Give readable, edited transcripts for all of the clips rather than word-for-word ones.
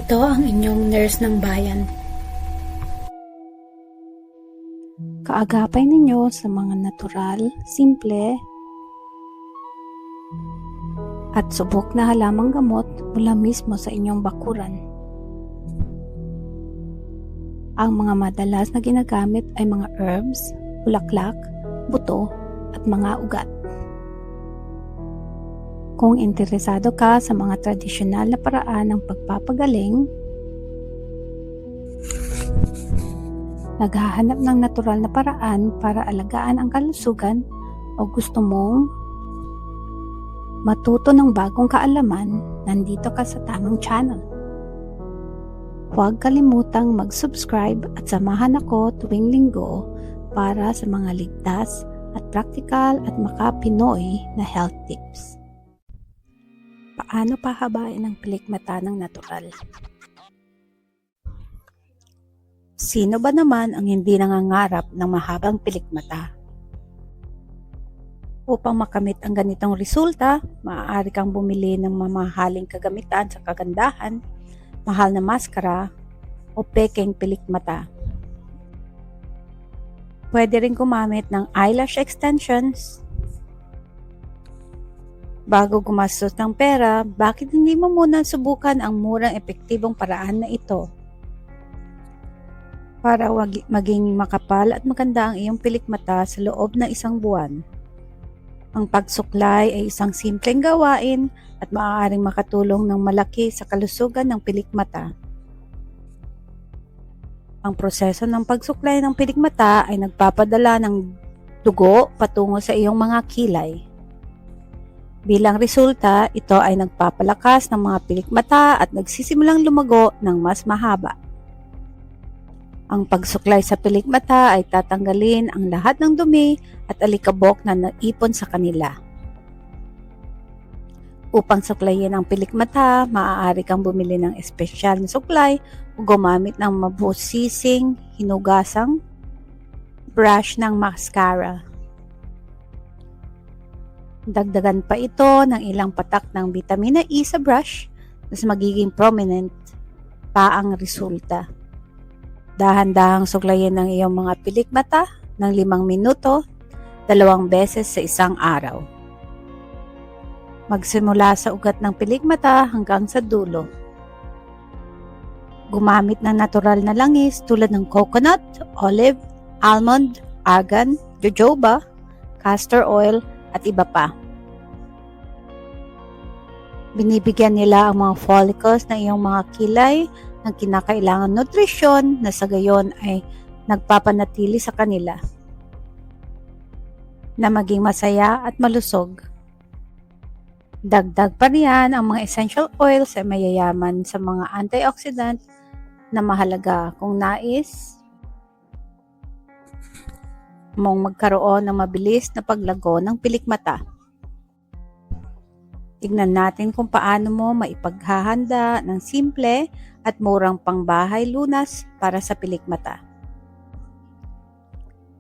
Ito ang inyong nurse ng bayan. Kaagapay ninyo sa mga natural, simple, at subok na halamang gamot mula mismo sa inyong bakuran. Ang mga madalas na ginagamit ay mga herbs, bulaklak, buto, at mga ugat. Kung interesado ka sa mga tradisyonal na paraan ng pagpapagaling, naghahanap ng natural na paraan para alagaan ang kalusugan, o gusto mong matuto ng bagong kaalaman, nandito ka sa tamang channel. Huwag kalimutang mag-subscribe at samahan ako tuwing linggo para sa mga ligtas at praktikal at maka-Pinoy na health tips. Paano pahabain ang pilik mata ng natural? Sino ba naman ang hindi nangangarap ng mahabang pilik mata? Upang makamit ang ganitong resulta, maaari kang bumili ng mamahaling kagamitan sa kagandahan, mahal na maskara, o pekeng pilik mata. Pwede rin gumamit ng eyelash extensions. Bago gumastos ng pera, bakit hindi mo muna subukan ang murang epektibong paraan na ito? Para maging makapal at maganda ang iyong pilik mata sa loob ng isang buwan. Ang pagsuklay ay isang simpleng gawain at maaaring makatulong ng malaki sa kalusugan ng pilik mata. Ang proseso ng pagsuklay ng pilik mata ay nagpapadala ng dugo patungo sa iyong mga kilay. Bilang resulta, ito ay nagpapalakas ng mga pilik mata at nagsisimulang lumago ng mas mahaba. Ang pagsuklay sa pilik mata ay tatanggalin ang lahat ng dumi at alikabok na naipon sa kanila. Upang suklayin ang pilik mata, maaari kang bumili ng espesyal na suklay o gumamit ng mabusising, hinugasang brush ng mascara. Dagdagan pa ito ng ilang patak ng vitamina E sa brush, mas magiging prominent pa ang resulta. Dahan-dahang suklayin ang iyong mga pilik mata ng 5 minuto, 2 beses sa isang araw. Magsimula sa ugat ng pilik mata hanggang sa dulo. Gumamit ng natural na langis tulad ng coconut, olive, almond, argan, jojoba, castor oil, at iba pa. Binibigyan nila ang mga follicles ng iyong mga kilay ng kinakailangan nutrisyon na sa gayon ay nagpapanatili sa kanila na maging masaya at malusog. Dagdag pa riyan ang mga essential oils ay mayayaman sa mga antioxidant na mahalaga kung nais mong magkaroon ng mabilis na paglago ng pilik mata. Tignan natin kung paano mo maipaghahanda ng simple at murang pangbahay lunas para sa pilik mata.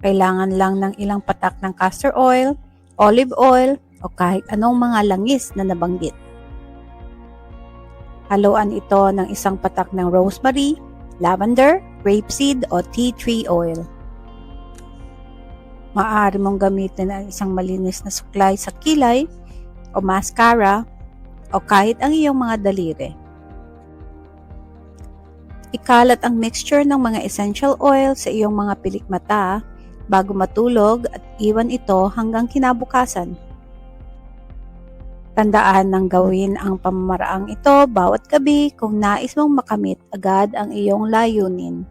Kailangan lang ng ilang patak ng castor oil, olive oil, o kahit anong mga langis na nabanggit. Haluan ito ng isang patak ng rosemary, lavender, grapeseed, o tea tree oil. Maaari mong gamitin ang isang malinis na suklay sa kilay o mascara o kahit ang iyong mga daliri. Ikalat ang mixture ng mga essential oil sa iyong mga pilik mata bago matulog at iwan ito hanggang kinabukasan. Tandaan ng gawin ang pamamaraang ito bawat gabi kung nais mong makamit agad ang iyong layunin.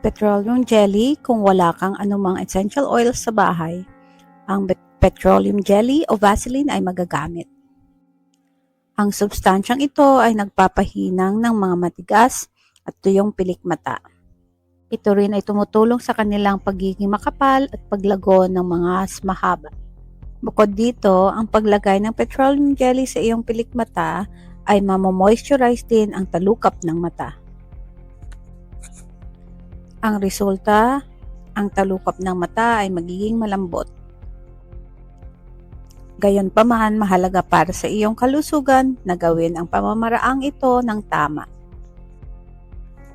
Petroleum jelly kung wala kang anumang essential oils sa bahay. Ang petroleum jelly o Vaseline ay magagamit. Ang substansyang ito ay nagpapahinang ng mga matigas at tuyong pilik mata. Ito rin ay tumutulong sa kanilang pagiging makapal at paglago ng mga mahaba. Bukod dito, ang paglagay ng petroleum jelly sa iyong pilik mata ay mamomoisturize din ang talukap ng mata. Ang resulta, ang talukap ng mata ay magiging malambot. Gayunpaman, mahalaga para sa iyong kalusugan na gawin ang pamamaraang ito ng tama.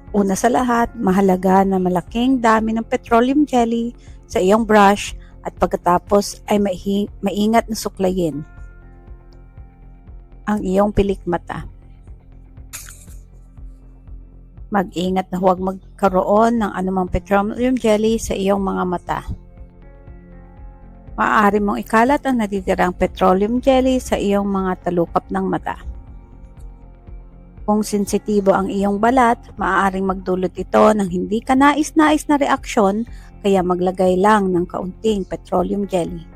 Una sa lahat, mahalaga na malaking dami ng petroleum jelly sa iyong brush at pagkatapos ay maingat na suklayin ang iyong pilikmata. Mag-ingat na huwag magkaroon ng anumang petroleum jelly sa iyong mga mata. Maaari mong ikalat ang natitirang petroleum jelly sa iyong mga talukap ng mata. Kung sensitibo ang iyong balat, maaaring magdulot ito ng hindi ka nais-nais na reaksyon, kaya maglagay lang ng kaunting petroleum jelly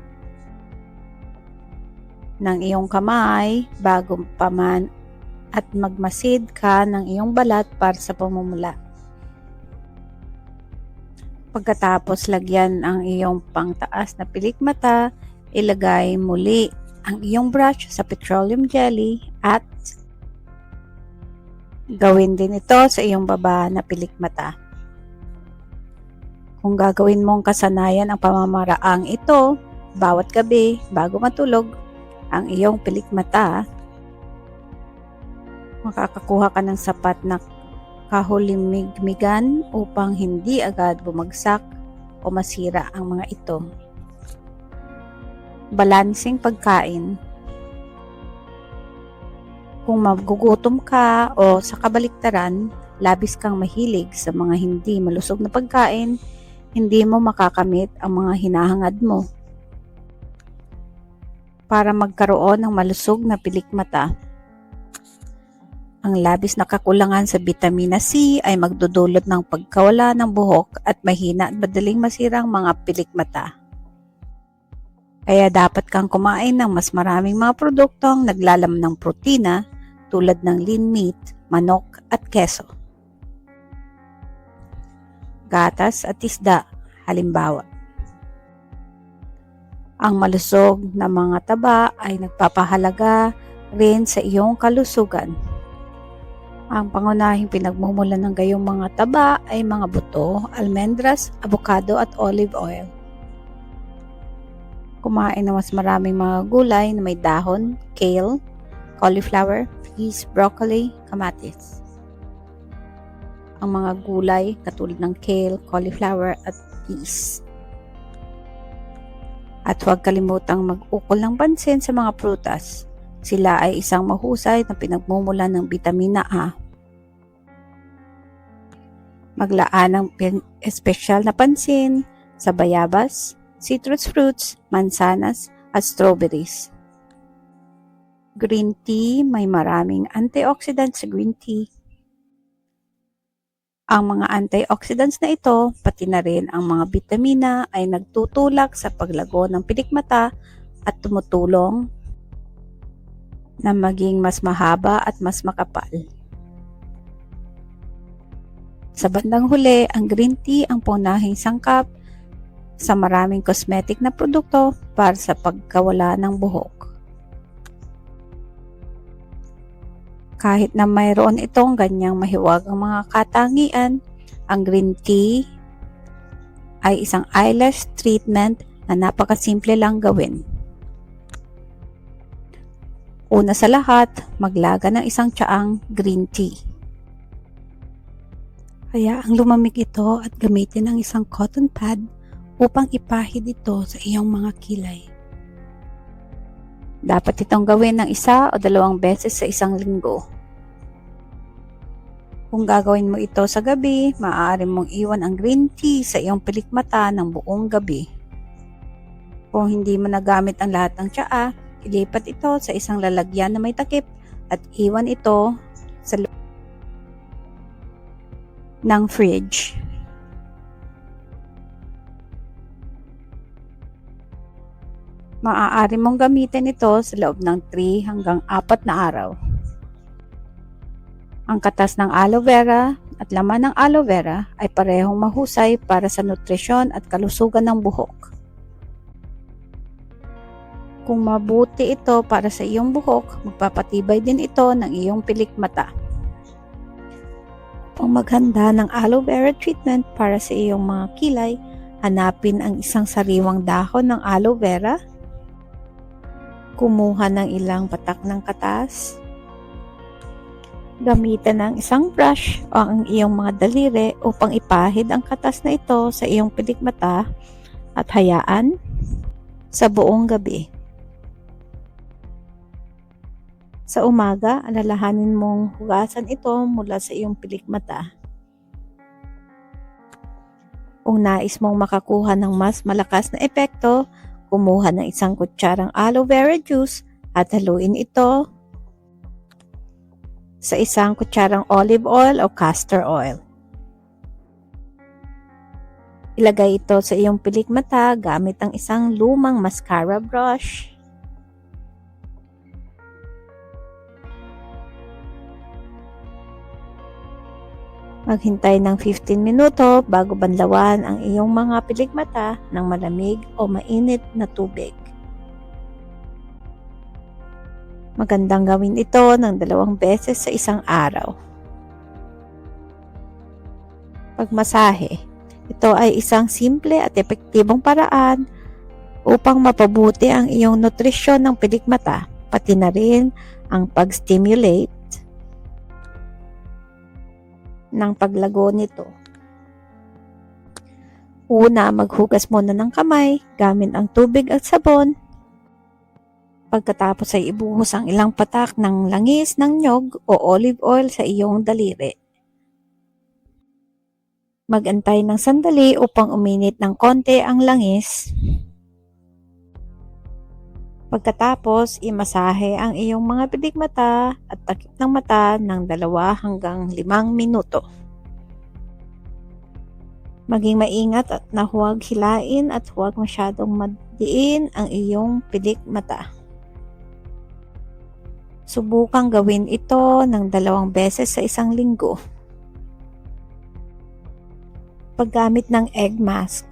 ng iyong kamay bago pa man at magmasid ka ng iyong balat para sa pamumula. Pagkatapos lagyan ang iyong pangtaas na pilikmata, ilagay muli ang iyong brush sa petroleum jelly at gawin din ito sa iyong baba na pilikmata. Kung gagawin mong kasanayan ang pamamaraang ito, bawat gabi bago matulog ang iyong pilikmata, makakakuha ka ng sapat na kahulimigmigan upang hindi agad bumagsak o masira ang mga ito. Balansing pagkain. Kung magugutom ka o sa kabaliktaran, labis kang mahilig sa mga hindi malusog na pagkain, hindi mo makakamit ang mga hinahangad mo. Para magkaroon ng malusog na pilikmata, ang labis na kakulangan sa bitamina C ay magdudulot ng pagkawala ng buhok at mahina at madaling masirang mga pilikmata. Kaya dapat kang kumain ng mas maraming mga produktong naglalaman ng protina tulad ng lean meat, manok at keso. Gatas at isda, halimbawa. Ang malusog na mga taba ay nagpapahalaga rin sa iyong kalusugan. Ang pangunahing pinagmumulan ng gayong mga taba ay mga buto, almendras, avocado at olive oil. Kumain ng mas maraming mga gulay na may dahon, kale, cauliflower, peas, broccoli, kamatis. Ang mga gulay katulad ng kale, cauliflower at peas. At huwag kalimutang mag-ukol ng pansin sa mga prutas. Sila ay isang mahusay na pinagmumulan ng bitamina A. Maglaan ng espesyal na pansin sa bayabas, citrus fruits, mansanas at strawberries. Green tea, may maraming antioxidants sa green tea. Ang mga antioxidants na ito, pati na rin ang mga bitamina ay nagtutulak sa paglago ng pilikmata at tumutulong na maging mas mahaba at mas makapal. Sa bandang huli, ang green tea ang punahing sangkap sa maraming cosmetic na produkto para sa pagkawala ng buhok. Kahit na mayroon itong ganyang mahiwag ang mga katangian, ang green tea ay isang eyelash treatment na napakasimple lang gawin. Una sa lahat, maglaga ng isang tsaang green tea. Kaya ang lumamig ito at gamitin ang isang cotton pad upang ipahid ito sa iyong mga kilay. Dapat itong gawin ng 1 o 2 beses sa isang linggo. Kung gagawin mo ito sa gabi, maaari mong iwan ang green tea sa iyong pilikmata ng buong gabi. Kung hindi mo nagamit ang lahat ng tsaa, ilipat ito sa isang lalagyan na may takip at iwan ito sa loob ng fridge. Maaari mong gamitin ito sa loob ng 3 hanggang 4 na araw. Ang katas ng aloe vera at laman ng aloe vera ay parehong mahusay para sa nutrisyon at kalusugan ng buhok. Kung mabuti ito para sa iyong buhok, magpapatibay din ito ng iyong pilikmata. Kung maghanda ng aloe vera treatment para sa iyong mga kilay, hanapin ang isang sariwang dahon ng aloe vera Kumuha ng ilang patak ng katas. Gamitan ng isang brush o ang iyong mga daliri upang ipahid ang katas na ito sa iyong pilikmata at hayaan sa buong gabi. Sa umaga, alalahanin mong hugasan ito mula sa iyong pilikmata. Kung nais mong makakuha ng mas malakas na epekto, kumuha ng isang kutsarang aloe vera juice at haluin ito sa isang kutsarang olive oil o castor oil. Ilagay ito sa iyong pilikmata gamit ang isang lumang mascara brush. Maghintay ng 15 minuto bago banlawan ang iyong mga pilikmata ng malamig o mainit na tubig. Magandang gawin ito ng 2 beses sa isang araw. Pagmasahe. Ito ay isang simple at epektibong paraan upang mapabuti ang iyong nutrisyon ng pilikmata, pati na rin ang pag-stimulate ng paglago nito. Una, maghugas muna ng kamay gamit ang tubig at sabon. Pagkatapos ay ibuhos ang ilang patak ng langis ng nyog o olive oil sa iyong daliri. Magantay ng sandali upang uminit ng konti ang langis. Pagkatapos, imasahe ang iyong mga pilikmata at takip ng mata ng 2 hanggang 5 minuto. Maging maingat at na huwag hilain at huwag masyadong madiin ang iyong pilikmata. Subukang gawin ito ng 2 beses sa isang linggo. Paggamit ng egg mask.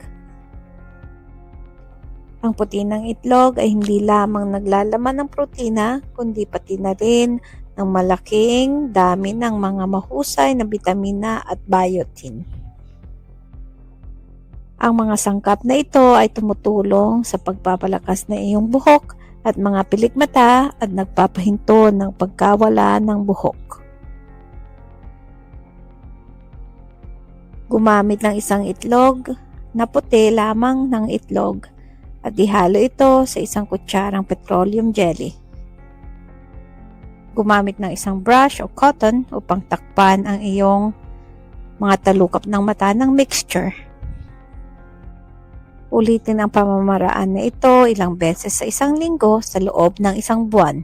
Ang puti ng itlog ay hindi lamang naglalaman ng protina, kundi pati na rin ng malaking dami ng mga mahusay na bitamina at biotin. Ang mga sangkap na ito ay tumutulong sa pagpapalakas ng iyong buhok at mga pilikmata at nagpapahinto ng pagkawala ng buhok. Gumamit ng isang itlog na puti lamang ng itlog at ihalo ito sa isang kutsarang petroleum jelly. Gumamit ng isang brush o cotton upang takpan ang iyong mga talukap ng mata ng mixture. Ulitin ang pamamaraan na ito ilang beses sa isang linggo sa loob ng 1 buwan.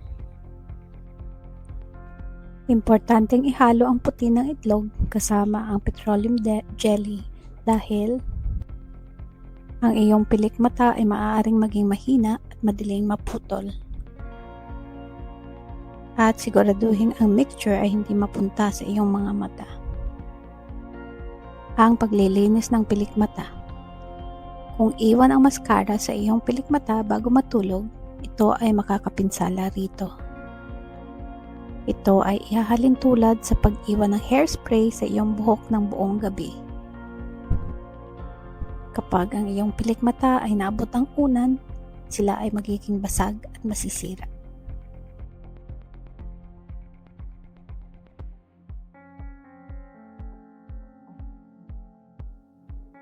Importanteng ihalo ang puti ng itlog kasama ang petroleum jelly dahil ang iyong pilikmata ay maaaring maging mahina at madaling maputol. At siguraduhin ang mixture ay hindi mapunta sa iyong mga mata. Ang paglilinis ng pilikmata. Kung iwan ang mascara sa iyong pilikmata bago matulog, ito ay makakapinsala rito. Ito ay ihahalin tulad sa pag-iwan ng hairspray sa iyong buhok ng buong gabi. Kapag ang iyong pilikmata ay naabot ang unan, sila ay magiging basag at masisira.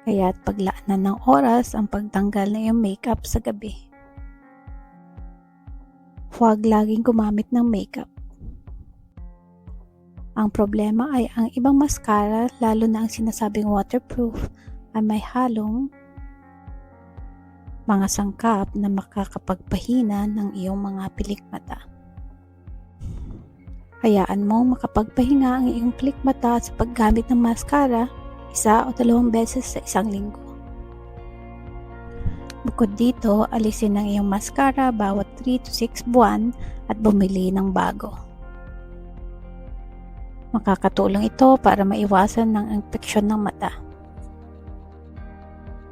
Kaya't paglaanan ng oras ang pagtanggal ng iyong makeup sa gabi. Huwag laging gumamit ng makeup. Ang problema ay ang ibang mascara, lalo na ang sinasabing waterproof, ay may halong mga sangkap na makakapagpahina ng iyong mga pilikmata. Hayaan mong makapagpahinga ang iyong pilikmata sa paggamit ng mascara 1 o 2 beses sa isang linggo. Bukod dito, alisin ang iyong mascara bawat 3 to 6 buwan at bumili ng bago. Makakatulong ito para maiwasan ng impeksyon ng mata.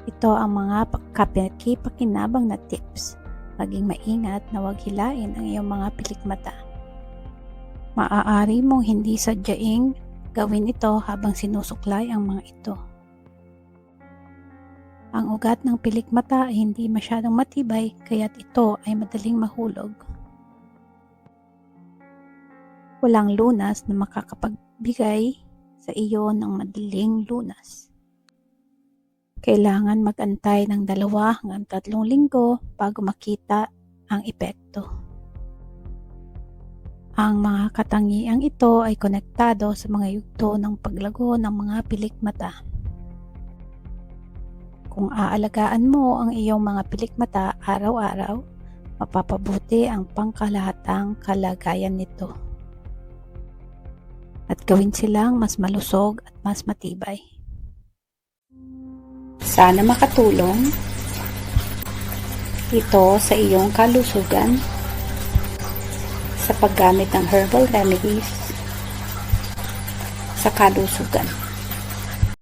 Ito ang mga kapakipakinabang na tips. Maging maingat na huwag hilain ang iyong mga pilikmata. Maaari mong hindi sadyaing gawin ito habang sinusuklay ang mga ito. Ang ugat ng pilikmata ay hindi masyadong matibay, kaya't ito ay madaling mahulog. Walang lunas na makakapagbigay sa iyo ng madaling lunas. Kailangan mag-antay ng 2 hanggang 3 linggo bago makita ang epekto. Ang mga katangiang ito ay konektado sa mga yugto ng paglago ng mga pilik mata. Kung aalagaan mo ang iyong mga pilik mata araw-araw, mapapabuti ang pangkalahatang kalagayan nito at gawin silang mas malusog at mas matibay. Sana makatulong ito sa iyong kalusugan sa paggamit ng herbal remedies sa kalusugan.